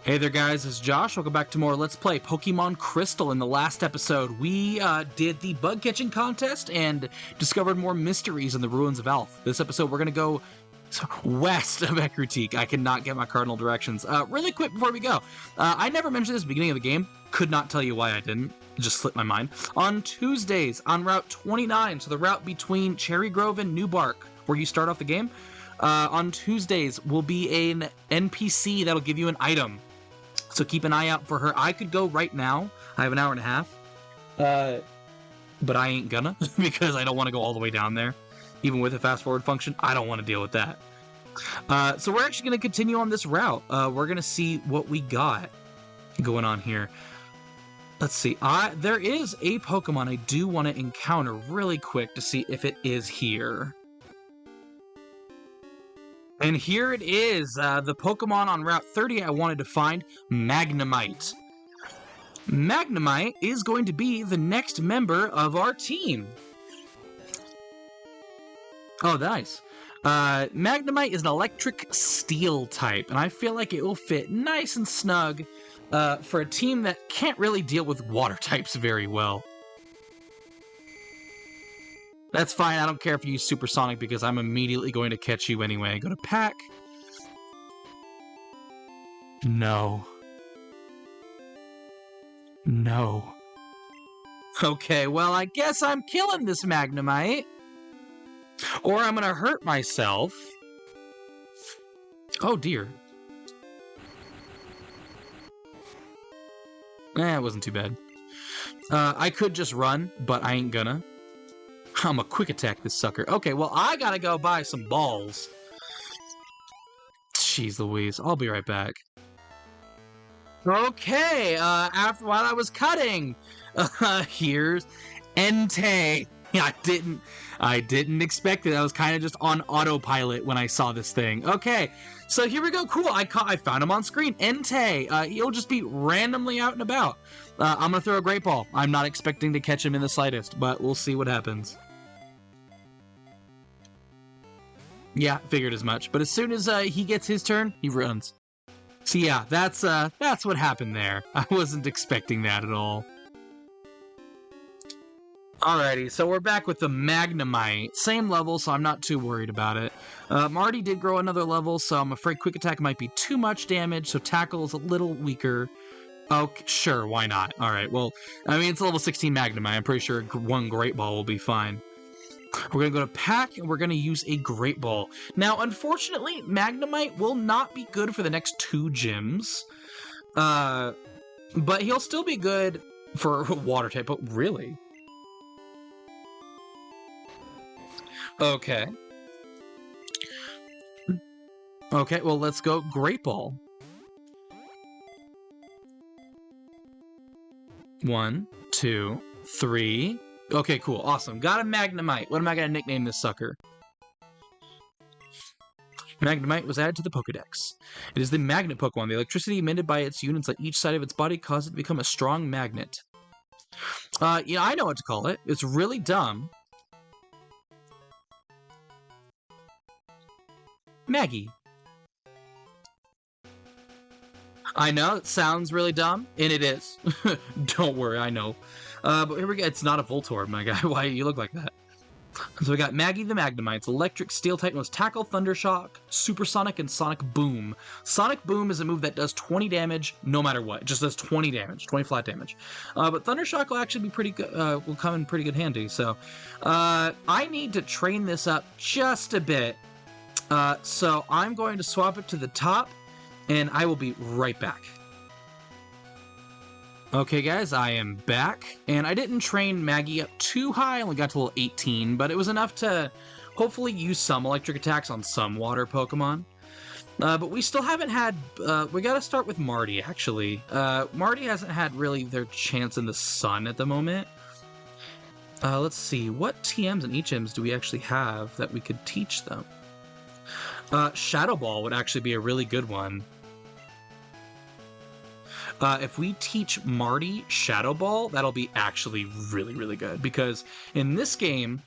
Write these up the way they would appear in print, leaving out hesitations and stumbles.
Hey there guys, it's Josh. Welcome back to more Let's Play Pokemon Crystal. In the last episode, we did the bug catching contest and discovered more mysteries in the ruins of Alph. This episode, we're going to go west of Ekrutik. I cannot get my cardinal directions. Really quick before we go, I never mentioned this at the beginning of the game. Could not tell you why I didn't. It just slipped my mind. On Tuesdays, on Route 29, so the route between Cherry Grove and New Bark, where you start off the game, on Tuesdays will be an NPC that'll give you an item. So keep an eye out for her. I could go right now. I have an hour and a half. But I ain't gonna, because I don't want to go all the way down there. Even with a fast forward function, I don't want to deal with that. So we're actually going to continue on this route. We're going to see what we got going on here. Let's see. There is a Pokemon I do want to encounter really quick to see if it is here. And here it is, the Pokemon on Route 30 I wanted to find, Magnemite. Magnemite is going to be the next member of our team. Oh, nice. Magnemite is an electric steel type, and I feel like it will fit nice and snug for a team that can't really deal with water types very well. That's fine, I don't care if you use Supersonic because I'm immediately going to catch you anyway. Go to Pack. No. No. Okay, well, I guess I'm killing this Magnemite. Or I'm gonna hurt myself. Oh dear. It wasn't too bad. I could just run, but I ain't gonna. I'm a quick attack this sucker. Okay, well, I gotta go buy some balls. Jeez Louise, I'll be right back. Okay, while I was cutting, here's Entei. I didn't expect it. I was kind of just on autopilot when I saw this thing. Okay, so here we go. Cool, I found him on screen. Entei, he'll just be randomly out and about. I'm gonna throw a Great Ball. I'm not expecting to catch him in the slightest, but we'll see what happens. Yeah, figured as much. But as soon as he gets his turn, he runs. So yeah, that's what happened there. I wasn't expecting that at all. Alrighty, so we're back with the Magnemite. Same level, so I'm not too worried about it. Marty did grow another level, so I'm afraid Quick Attack might be too much damage, so Tackle is a little weaker. Okay, sure, why not? Alright, well, I mean, it's a level 16 Magnemite. I'm pretty sure one Great Ball will be fine. We're going to go to Pack, and we're going to use a Great Ball. Now, unfortunately, Magnemite will not be good for the next 2 gyms. But he'll still be good for Water type. But really? Okay. Okay, well, let's go Great Ball. 1, 2, 3... Okay, cool. Awesome. Got a Magnemite. What am I going to nickname this sucker? Magnemite was added to the Pokédex. It is the magnet Pokemon. The electricity emitted by its units on each side of its body causes it to become a strong magnet. Yeah, I know what to call it. It's really dumb. Maggie. I know, it sounds really dumb, and it is. Don't worry, I know. But here we go. It's not a Voltorb, my guy. Why do you look like that? So we got Maggie the Magnemite. It's electric steel type. Knows Tackle, Thundershock, Supersonic, and Sonic Boom. Sonic Boom is a move that does 20 damage no matter what. It just does 20 damage, 20 flat damage. But Thundershock will actually be pretty good. Will come in pretty good handy. So I need to train this up just a bit. So I'm going to swap it to the top, and I will be right back. Okay guys, I am back, and I didn't train Maggie up too high, I only got to level 18, but it was enough to hopefully use some electric attacks on some water Pokemon. But we still haven't had, we gotta start with Marty, actually. Marty hasn't had really their chance in the sun at the moment. Let's see, what TMs and HMs do we actually have that we could teach them? Shadow Ball would actually be a really good one. If we teach Marty Shadow Ball, that'll be actually really, really good. Because in this game,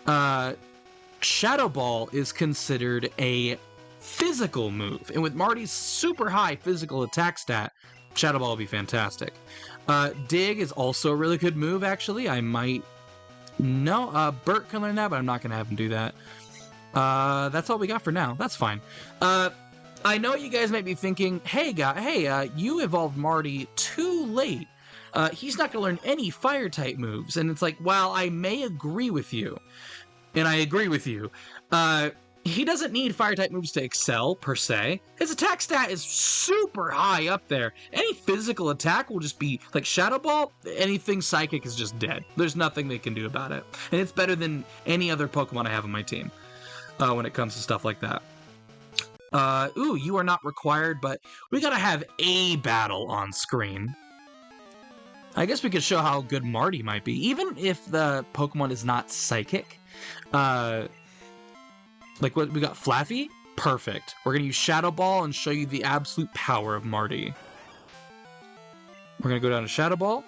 Shadow Ball is considered a physical move. And with Marty's super high physical attack stat, Shadow Ball will be fantastic. Dig is also a really good move, actually. I might... No, Bert can learn that, but I'm not going to have him do that. That's all we got for now. That's fine. I know you guys might be thinking, hey, you evolved Marty too late. He's not going to learn any Fire-type moves. And it's like, while I may agree with you, and I agree with you, he doesn't need Fire-type moves to excel, per se. His attack stat is super high up there. Any physical attack will just be, like Shadow Ball, anything Psychic is just dead. There's nothing they can do about it. And it's better than any other Pokemon I have on my team when it comes to stuff like that. Ooh, you are not required, but we gotta have a battle on screen. I guess we could show how good Marty might be, even if the Pokemon is not Psychic. Like what we got, Flaffy? Perfect. We're gonna use Shadow Ball and show you the absolute power of Marty. We're gonna go down to Shadow Ball.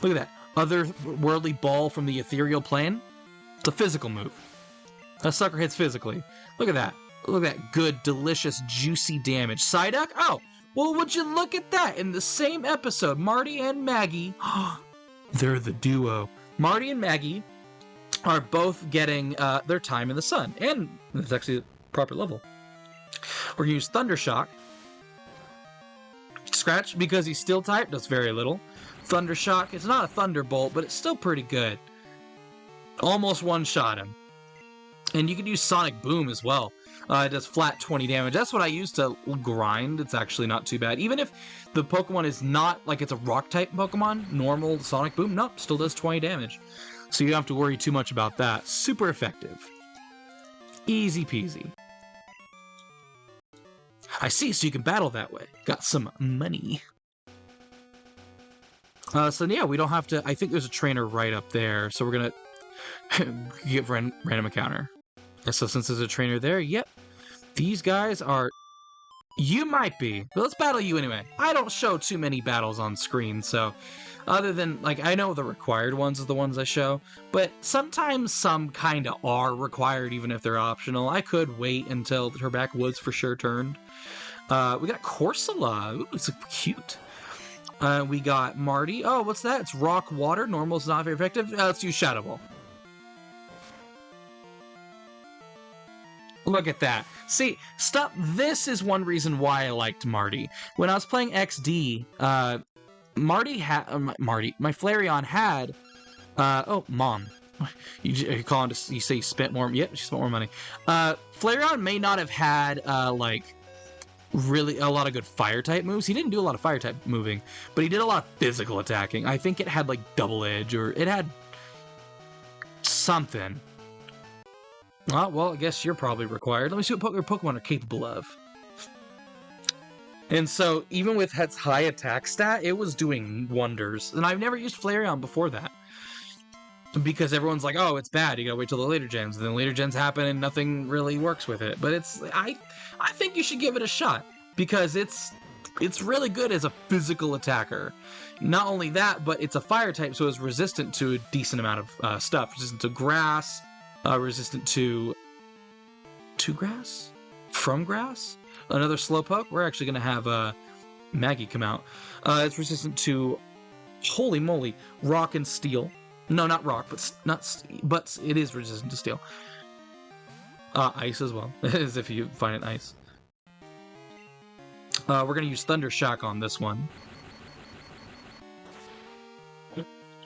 Look at that. Otherworldly Ball from the ethereal plane. It's a physical move. That sucker hits physically. Look at that. Look at that good, delicious, juicy damage. Psyduck? Oh, well, would you look at that? In the same episode, Marty and Maggie, they're the duo. Marty and Maggie are both getting their time in the sun. And it's actually a proper level. We're going to use Thundershock. Scratch, because he's steel type, does very little. Thundershock, it's not a Thunderbolt, but it's still pretty good. Almost one-shot him. And you can use Sonic Boom as well. It does flat 20 damage. That's what I use to grind. It's actually not too bad. Even if the Pokemon is not, like it's a rock-type Pokemon, normal Sonic Boom, nope, still does 20 damage. So you don't have to worry too much about that. Super effective. Easy peasy. I see, so you can battle that way. Got some money. So yeah, we don't have to... I think there's a trainer right up there, so we're gonna give random encounter. So since there's a trainer there, yep. These guys are... You might be, but let's battle you anyway. I don't show too many battles on screen, so... Other than, like, I know the required ones are the ones I show, but sometimes some kinda are required even if they're optional. I could wait until her back was for sure turned. We got Corsola. Ooh, it's cute. We got Marty. Oh, what's that? It's Rock Water. Normal's not very effective. Let's use Shadow Ball. Look at that. See, stuff. This is one reason why I liked Marty. When I was playing XD, my Flareon had, oh, Mom. You call it, you say you spent more, yep, she spent more money. Flareon may not have had, like, really a lot of good Fire-type moves. He didn't do a lot of Fire-type moving, but he did a lot of physical attacking. I think it had, like, Double Edge, or it had something. Oh, well, I guess you're probably required. Let me see what your Pokemon are capable of. And so, even with its high attack stat, it was doing wonders. And I've never used Flareon before that. Because everyone's like, oh, it's bad, you gotta wait till the later gens. And then later gens happen and nothing really works with it. But it's, I think you should give it a shot. Because it's really good as a physical attacker. Not only that, but it's a Fire type, so it's resistant to a decent amount of stuff. Resistant to grass, resistant to grass? From grass? Another Slowpoke. We're actually going to have Maggie come out. It's resistant to, holy moly, rock and steel. No, not rock, but it is resistant to steel. Ice as well, as if you find it ice. We're going to use Thundershock on this one.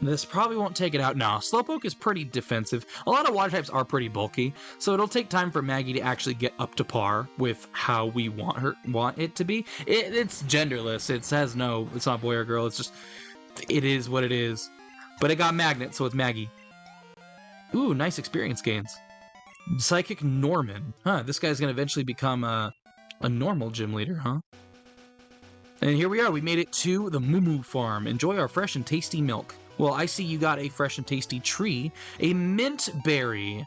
This probably won't take it out now. Slowpoke is pretty defensive. A lot of water types are pretty bulky, so it'll take time for Maggie to actually get up to par with how we want it to be. It's genderless. It says no, it's not boy or girl. It's just, it is what it is. But it got Magnet, so it's Maggie. Ooh, nice experience gains. Psychic Norman. Huh, this guy's gonna eventually become a normal gym leader, huh? And here we are. We made it to the Moo Moo Farm. Enjoy our fresh and tasty milk. Well, I see you got a fresh and tasty tree. A mint berry.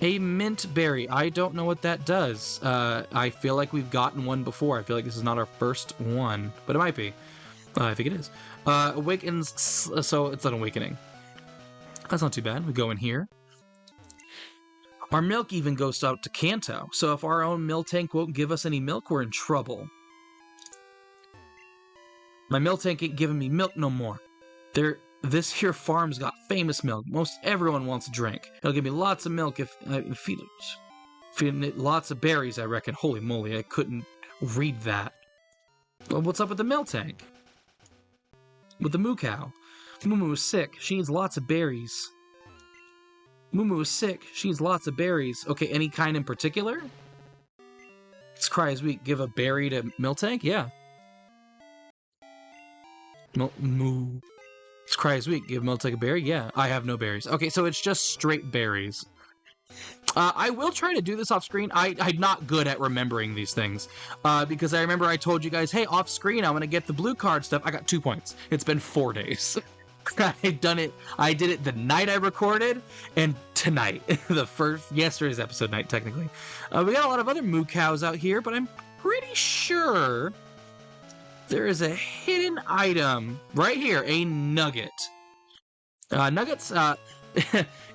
A mint berry. I don't know what that does. I feel like we've gotten one before. I feel like this is not our first one, but it might be. I think it is. Awakens, so it's an awakening. That's not too bad. We go in here. Our milk even goes out to Kanto, so if our own Miltank won't give us any milk, we're in trouble. My Miltank ain't giving me milk no more. This here farm's got famous milk. Most everyone wants a drink. It'll give me lots of milk if I feed it lots of berries, I reckon. Holy moly, I couldn't read that. Well, what's up with the Miltank? With the moo cow? Moo is sick. She needs lots of berries. Moo is sick. She needs lots of berries. Okay, any kind in particular? Let's cry as we give a berry to Miltank? Yeah. Moo. Let's cry as we give Miltank a berry? Yeah. I have no berries. Okay, so it's just straight berries. I will try to do this off screen. I'm not good at remembering these things. Because I remember I told you guys, hey, off screen, I'm going to get the blue card stuff. I got 2 points. It's been 4 days. I did it the night I recorded, and tonight. Yesterday's episode night, technically. We got a lot of other moo cows out here, but I'm pretty sure there is a hidden item right here, a nugget. Nuggets,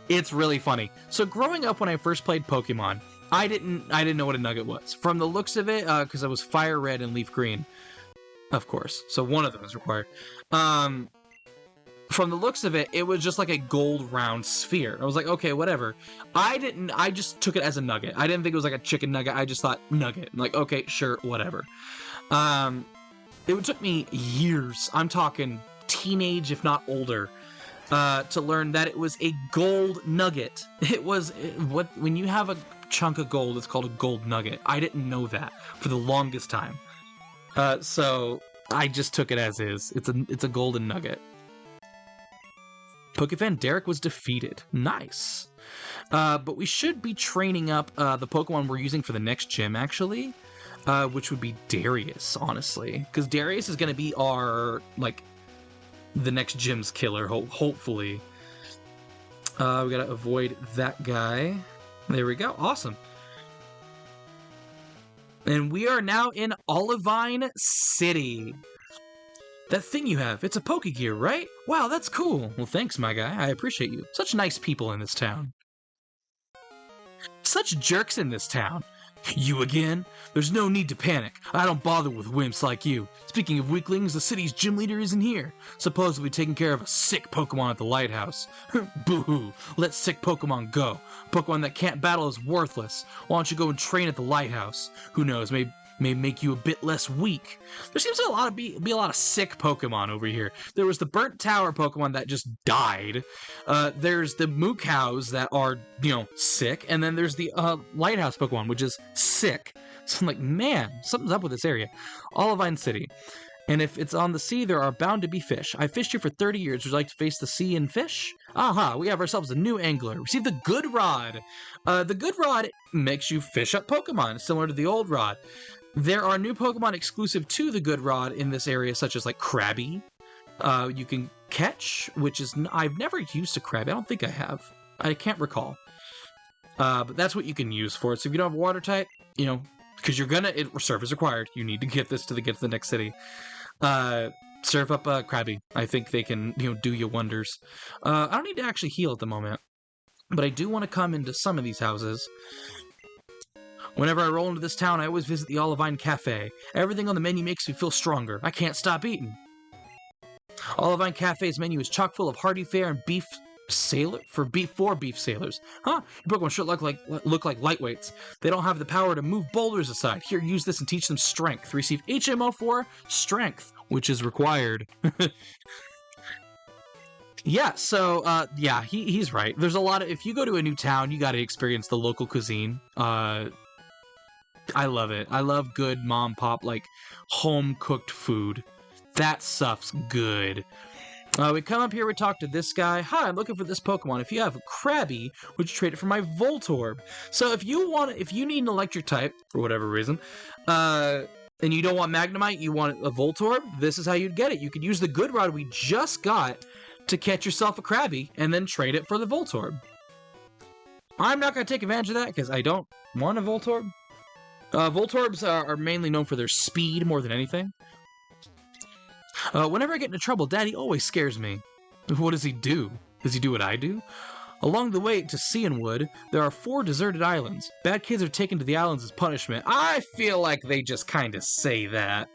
it's really funny. So growing up when I first played Pokemon, I didn't know what a nugget was. From the looks of it, because I was fire red and leaf green, of course. So one of them is required. From the looks of it, it was just like a gold round sphere. I was like, okay, whatever. I just took it as a nugget. I didn't think it was like a chicken nugget. I just thought nugget. I'm like, okay, sure, whatever. It took me years, I'm talking teenage, if not older, to learn that it was a gold nugget. When you have a chunk of gold, it's called a gold nugget. I didn't know that for the longest time. So I just took it as is. It's a golden nugget. Pokefan Derek was defeated. Nice. But we should be training up the Pokemon we're using for the next gym, actually. Which would be Darius, honestly. Because Darius is going to be our, the next gym's killer, hopefully. We gotta avoid that guy. There we go. Awesome. And we are now in Olivine City. That thing you have, it's a Pokegear, right? Wow, that's cool. Well, thanks, my guy. I appreciate you. Such nice people in this town. Such jerks in this town. You again? There's no need to panic. I don't bother with wimps like you. Speaking of weaklings, the city's gym leader isn't here. Suppose we'll be taking care of a sick Pokemon at the lighthouse. Boo-hoo. Let sick Pokemon go. Pokemon that can't battle is worthless. Why don't you go and train at the lighthouse? Who knows, may make you a bit less weak. There seems to be a lot of sick Pokemon over here. There was the Burnt Tower Pokemon that just died. There's the moo cows that are, sick. And then there's the lighthouse Pokemon, which is sick. So I'm like, man, something's up with this area. Olivine City. And if it's on the sea, there are bound to be fish. I fished here for 30 years. Would you like to face the sea and fish? Aha, we have ourselves a new angler. Receive the Good Rod. The Good Rod makes you fish up Pokemon, similar to the old Rod. There are new Pokemon exclusive to the Good Rod in this area, such as Krabby. You can catch, which is... I've never used a Krabby. I don't think I have. I can't recall. But that's what you can use for it. So if you don't have a water type, because surf is required. You need to get this to get to the next city. Surf up Krabby. I think they can, do you wonders. I don't need to actually heal at the moment. But I do want to come into some of these houses. Whenever I roll into this town, I always visit the Olivine Cafe. Everything on the menu makes me feel stronger. I can't stop eating. Olivine Cafe's menu is chock full of hearty fare and beef for beef sailors. Huh? Your Pokemon should look like lightweights. They don't have the power to move boulders aside. Here, use this and teach them strength. Receive HMO for strength, which is required. Yeah, so, he's right. There's a lot of... If you go to a new town, you gotta experience the local cuisine. I love it. I love good mom-pop, home-cooked food. That stuff's good. We come up here, we talk to this guy. Hi, I'm looking for this Pokemon. If you have a Krabby, would you trade it for my Voltorb? So if you need an electric type, for whatever reason, and you don't want Magnemite, you want a Voltorb, this is how you'd get it. You could use the Good Rod we just got to catch yourself a Krabby, and then trade it for the Voltorb. I'm not going to take advantage of that, because I don't want a Voltorb. Voltorbs are mainly known for their speed more than anything. Whenever I get into trouble, Daddy always scares me. What does he do? Does he do what I do? Along the way to Cianwood, there are 4 deserted islands. Bad kids are taken to the islands as punishment. I feel like they just kind of say that.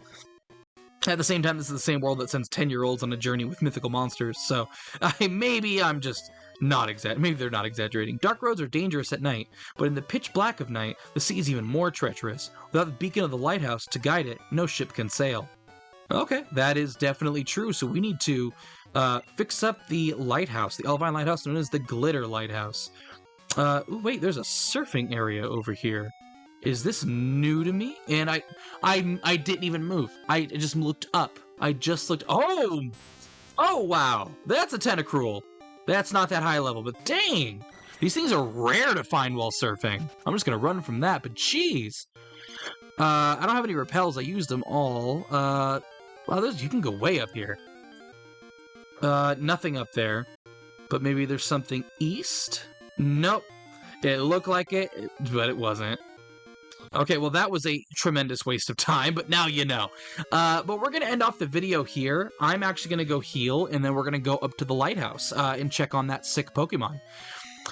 At the same time, this is the same world that sends 10-year-olds on a journey with mythical monsters, so maybe I'm just not maybe they're not exaggerating. Dark roads are dangerous at night, but in the pitch black of night, the sea is even more treacherous. Without the beacon of the lighthouse to guide it, no ship can sail. Okay, that is definitely true, so we need to fix up the lighthouse, the Olivine Lighthouse, known as the Glitter Lighthouse. Ooh, wait, there's a surfing area over here. Is this new to me? And I didn't even move. I just looked up. I just looked. Oh! Oh, wow. That's a tentacruel. That's not that high level, but dang! These things are rare to find while surfing. I'm just gonna run from that, but jeez. I don't have any repels. I used them all. Wow, you can go way up here. Nothing up there. But maybe there's something east? Nope. It looked like it, but it wasn't. Okay, well, that was a tremendous waste of time, but now you know. But we're going to end off the video here. I'm actually going to go heal, and then we're going to go up to the lighthouse and check on that sick Pokemon.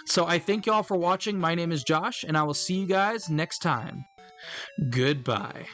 So I thank you all for watching. My name is Josh, and I will see you guys next time. Goodbye.